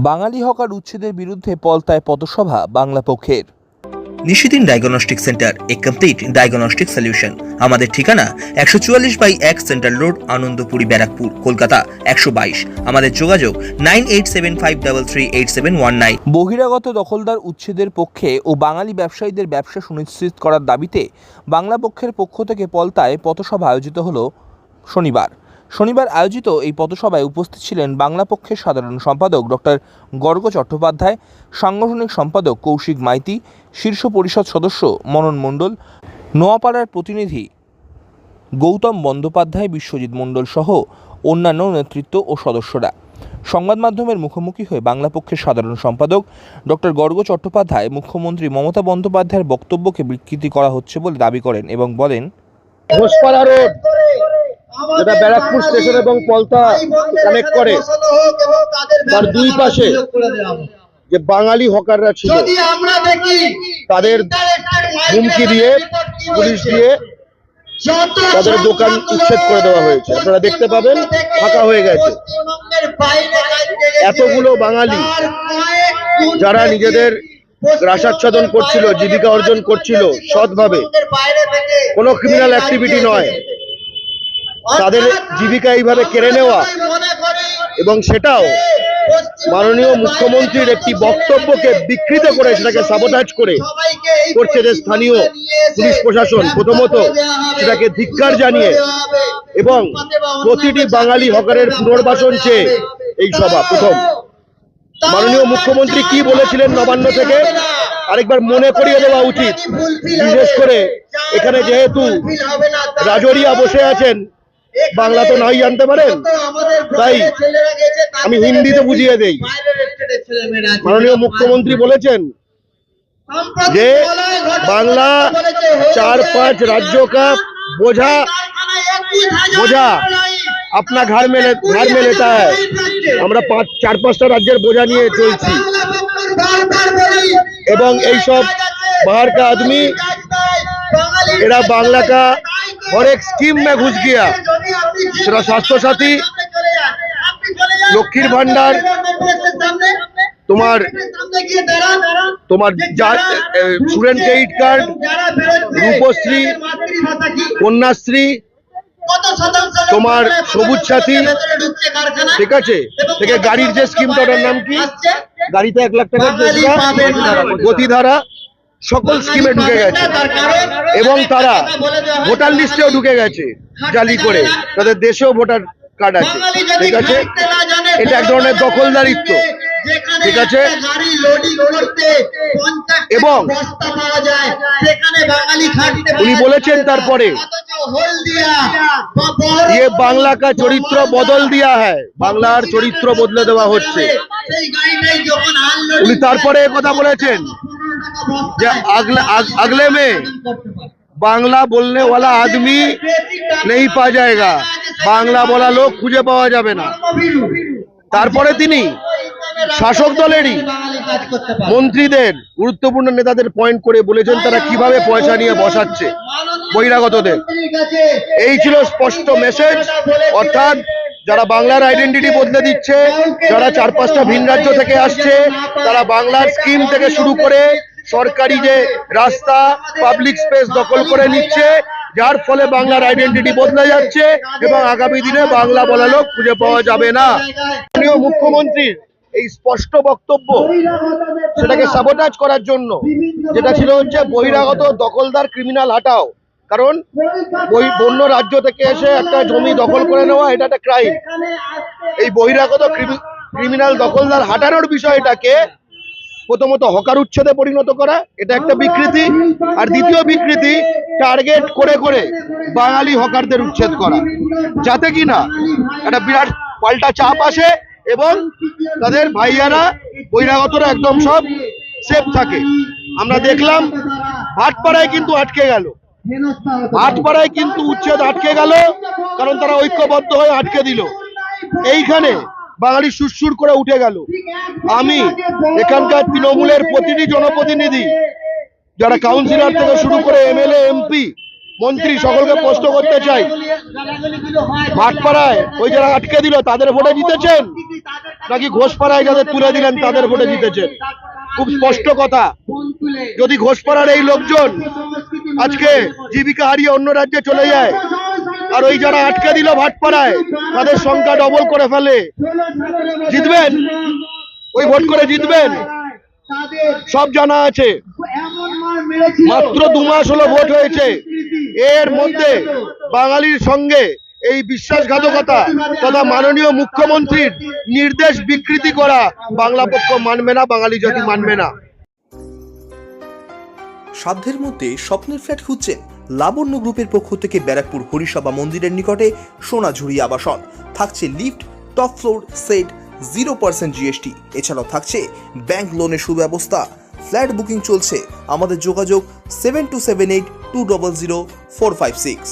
বাঙালি hawker উচ্ছেদের বিরুদ্ধে পলতায় পথসভা বাংলা পক্ষের। নিশিদিন ডায়াগনস্টিক সেন্টার, এ কমপ্লিট ডায়াগনস্টিক সলিউশন। আমাদের ঠিকানা 144/1 সেন্ট্রাল রোড, আনন্দপুরি, ব্যারাকপুর, কলকাতা 122। আমাদের যোগাযোগ 9875338719। বহিরাগত দখলদার উচ্ছেদের পক্ষে ও বাঙালি ব্যবসায়ীদের ব্যবসা সুনিশ্চিত করার দাবিতে বাংলা পক্ষের পক্ষ থেকে পলতায় পথসভা আয়োজিত হলো শনিবার আয়োজিত এই পথসভায় উপস্থিত ছিলেন বাংলা পক্ষের সাধারণ সম্পাদক ডক্টর গর্গ চট্টোপাধ্যায়, সাংগঠনিক সম্পাদক কৌশিক মাইতি, শীর্ষ পরিষদ সদস্য মনন মণ্ডল, নোয়াপাড়ার প্রতিনিধি গৌতম বন্দ্যোপাধ্যায়, বিশ্বজিৎ মণ্ডল সহ অন্যান্য নেতৃত্ব ও সদস্যরা। সংবাদ মাধ্যমের মুখোমুখি হয়ে বাংলা পক্ষের সাধারণ সম্পাদক ডক্টর গর্গ চট্টোপাধ্যায় মুখ্যমন্ত্রী মমতা বন্দ্যোপাধ্যায়ের বক্তব্যকে বিকৃতি করা হচ্ছে বলে দাবি করেন এবং বলেন, ঘোষপাড়া রোড যেটা ব্যারাকপুর স্টেশন এবং পলতা কানেক্ট করে, তার দুই পাশে যে বাঙালি হকাররা ছিল তাদের হুমকি দিয়ে, পুলিশ দিয়ে তাদের দোকান উচ্ছেদ করে দেওয়া হয়েছে। আপনারা দেখতে পাবেন ফাঁকা হয়ে গেছে। এতগুলো বাঙালি যারা নিজেদের রাসাচ্ছাদন করছিল, জীবিকা অর্জন করছিল সৎভাবে, কোনো ক্রিমিনাল অ্যাক্টিভিটি নয়, তাদের জীবিকা এইভাবে কেড়ে নেওয়া এবং সেটাও মাননীয় মুখ্যমন্ত্রীর একটি বক্তব্যকে বিকৃত করে সেটাকে সাবোটাজ করে করছে যে স্থানীয় পুলিশ প্রশাসন, প্রথমত সেটাকে ধিক্কার জানিয়ে এবং প্রতিটি বাঙালি হকারের পুনর্বাসন চেয়ে এই সভা। প্রথম মাননীয় মুখ্যমন্ত্রী কি বলেছিলেন নবান্ন থেকে আরেকবার মনে করিয়ে দেওয়া উচিত। বিশেষ করে এখানে যেহেতু রাজরিয়া বসে আছেন, বাংলা তো নাই জানতে পারেন, তাই আমি হিন্দিতে বুঝিয়ে দেই। মাননীয় মুখ্যমন্ত্রী বলেছেন যে বাংলা 4-5 राज्यों का बोझा अपना घर में लेता है। আমরা 4-5টা রাজ্যের বোঝা নিয়ে চলছি এবং এই সব बाहर का आदमी এরা बांग्ला का और एक स्कीम में घुस गया। সেটা স্বাস্থ্য সাথী, লক্ষ্মীর ভান্ডার, তোমার student credit card, Rupashree, Kanyashree, তোমার সবুজ সাথী, ঠিক আছে, থেকে গাড়ির যে স্কিমটা, ওটার নাম কি, গাড়িতে 1 লাখ টাকার গতিধারা, সকল স্কিমে ঢুকে গেছে এবং তারা ভোটার লিস্টেও ঢুকে গেছে জালি করে, তাদের দেশেও ভোটার কার্ড আছে, ঠিক আছে। এটা এক ধরনের দখলদারিত্ব, ঠিক আছে। এবং উনি বলেছেন তারপরে ये बांग्ला का चरित्र बदल दिया है, বাংলার চরিত্র বদলে দেওয়া হচ্ছে। উনি তারপরে কথা বলেছেন যে अगले में বাংলা बोलने वाला आदमी नहीं पा जाएगा, বাংলা বলা লোক খুঁজে পাওয়া যাবে না। তারপরে তিনি শাসক দলেরই মন্ত্রীদের, গুরুত্বপূর্ণ নেতাদের পয়েন্ট করে বলেছেন তারা কিভাবে পয়সা নিয়ে বসাচ্ছে বহিরাগতদের। এই ছিল স্পষ্ট মেসেজ, অর্থাৎ যারা বাংলার আইডেন্টিটি বদলে দিচ্ছে, যারা 4-5টা ভিন রাজ্য থেকে আসছে, তারা বাংলার স্কিম থেকে শুরু করে সরকারি যে রাস্তা, পাবলিক স্পেস দখল করে নিচ্ছে, যার ফলে বাংলার আইডেন্টিটি বদলে যাচ্ছে এবং আগামী দিনে বাংলা বলা লোক খুঁজে পাওয়া যাবে না। মাননীয় মুখ্যমন্ত্রীর এই স্পষ্ট বক্তব্য সেটাকে সাবোটাজ করার জন্য, যেটা ছিল হচ্ছে বহিরাগত দখলদার ক্রিমিনাল হাটাও। কারণ অন্য রাজ্য থেকে এসে একটা জমি দখল করে নেওয়া, এটা একটা ক্রাইম। এই বহিরাগত ক্রিমিনাল দখলদার হাটানোর বিষয়টাকে প্রথমত হকার উচ্ছেদে পরিণত করা, এটা একটা বিকৃতি। আর দ্বিতীয় বিকৃতি, টার্গেট করে করে বাঙালি হকারদের উচ্ছেদ করা, যাতে কিনা একটা বিরাট পাল্টা চাপ আসে এবং তাদের ভাইয়ারা, বহিরাগতরা একদম সব সেফ থাকে। আমরা দেখলাম ভাটপাড়ায় কিন্তু আটকে গেল, ভাটপাড়ায় কিন্তু উচ্ছেদ আটকে গেল, কারণ তারা ঐক্যবদ্ধ হয়ে আটকে দিল। এইখানে বাঙালি সুরসুর করে উঠে গেল। আমি এখানকার তৃণমূলের প্রতিটি জনপ্রতিনিধি, যারা কাউন্সিলর থেকে শুরু করে MLA MP, মন্ত্রী সকলকে প্রশ্ন করতে চাই, ভাটপাড়ায় ওই যারা আটকে দিল তাদের ভোটে জিতেছেন নাকি ঘোষপাড়ায় যাদের তুলে দিলেন তাদের ভোটে জিতেছেন? খুব স্পষ্ট কথা। যদি ঘোষপাড়ার এই লোকজন আজকে জীবিকা হারিয়ে অন্য রাজ্যে চলে যায় আর ওই যারা আটকে দিল ভাটপাড়ায় তাদের সংখ্যা ডবল করে ফেলে, জিতবেন? ওই ভোট করে জিতবেন? সব জানা আছে। মাত্র 2 মাস হলো ভোট হয়েছে, এর মধ্যে বাঙালির সঙ্গে এই বিশ্বাসঘাতকতা তথা মাননীয় মুখ্যমন্ত্রীর নির্দেশ বিকৃতি করা বাংলা পক্ষ মানবে না, বাঙালি জাতি মানবে না। সাধ্যের মধ্যে স্বপ্নের ফ্ল্যাট খুঁজছেন? লাবণ্য গ্রুপের পক্ষ থেকে ব্যারাকপুর হরিসভা মন্দিরের নিকটে সোনাঝুরি আবাসন। থাকছে lift, top floor, set, 0% GST. এছাড়াও থাকছে ব্যাংক লোনের সুব্যবস্থা। ফ্ল্যাট বুকিং চলছে। আমাদের যোগাযোগ 7278 200 456।